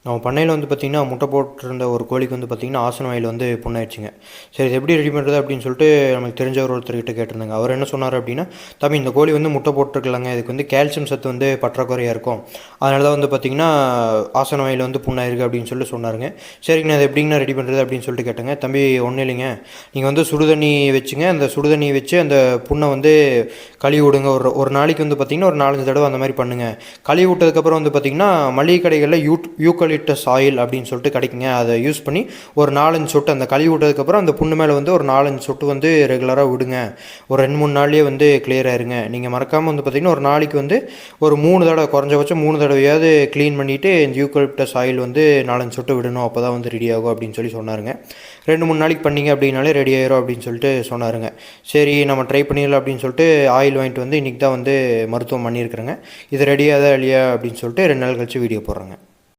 நம்ம பண்ணையில் வந்து பார்த்திங்கன்னா முட்டை போட்டிருந்த ஒரு கோழிக்கு வந்து பார்த்திங்கன்னா ஆசன வாயில் வந்து புண்ணாயிடுச்சுங்க. சரி இது எப்படி ரெடி பண்ணுறது அப்படின்னு சொல்லிட்டு நமக்கு தெரிஞ்சவர் ஒருத்தர்கிட்ட கேட்டிருந்தாங்க. அவர் என்ன சொன்னார் அப்படின்னா, தம்பி இந்த கோழி வந்து முட்டை போட்டிருக்கலாங்க, இதுக்கு வந்து கால்சியம் சத்து வந்து பற்றாக்குறையாக இருக்கும், அதனால தான் வந்து பார்த்திங்கன்னா ஆசன வாயில் வந்து புண்ணாயிருக்கு அப்படின்னு சொல்லிட்டு சொன்னாருங்க. சரிங்கண்ணா அது எப்படிங்கண்ணா ரெடி பண்ணுறது அப்படின்னு சொல்லிட்டு கேட்டேங்க. தம்பி ஒன்றும் இல்லைங்க, நீங்கள் வந்து சுடுதண்ணி வச்சுங்க, அந்த சுடுதண்ணி வச்சு அந்த புண்ணை வந்து கழுவி விடுங்க. ஒரு நாளைக்கு வந்து பார்த்திங்கன்னா ஒரு 4-5 தடவை அந்த மாதிரி பண்ணுங்கள். கழுவி விட்டதுக்கப்புறம் வந்து பார்த்திங்கன்னா மளிகை கடைகளில் யூக்கலிப்டஸ் ஆயில் அப்படின்னு சொல்லிட்டு கிடைக்குங்க. அதை யூஸ் பண்ணி ஒரு 4-5 சொட்டு அந்த கழுவி விட்டதுக்கப்புறம் அந்த புண்ணு மேலே வந்து ஒரு 4-5 சொட்டு வந்து ரெகுலராக விடுங்க. ஒரு 2-3 நாள்லேயே வந்து கிளியர் ஆயிருங்க. நீங்கள் மறக்காமல் வந்து பார்த்திங்கன்னா ஒரு நாளைக்கு வந்து ஒரு 3 தடவை, குறைஞ்சபட்சம் 3 தடவையாவது க்ளீன் பண்ணிவிட்டு இந்த யூக்கலிப்டஸ் ஆயில் வந்து 4-5 சொட்டு விடணும், அப்போ தான் வந்து ரெடி ஆகும் அப்படின்னு சொல்லி சொன்னாருங்க. 2-3 நாளைக்கு பண்ணிங்க அப்படின்னாலே ரெடி ஆயிரும் அப்படின்னு சொல்லிட்டு சொன்னாருங்க. சரி நம்ம ட்ரை பண்ணிடலாம் அப்படின்னு சொல்லிட்டு ஆயில் வாங்கிட்டு வந்து இன்றைக்கி தான் வந்து மருத்துவம் பண்ணியிருக்கிறேங்க. இது ரெடியாக தான் இல்லையா அப்படின்னு சொல்லிட்டு 2 நாள் கழிச்சு வீடியோ போடுறேங்க.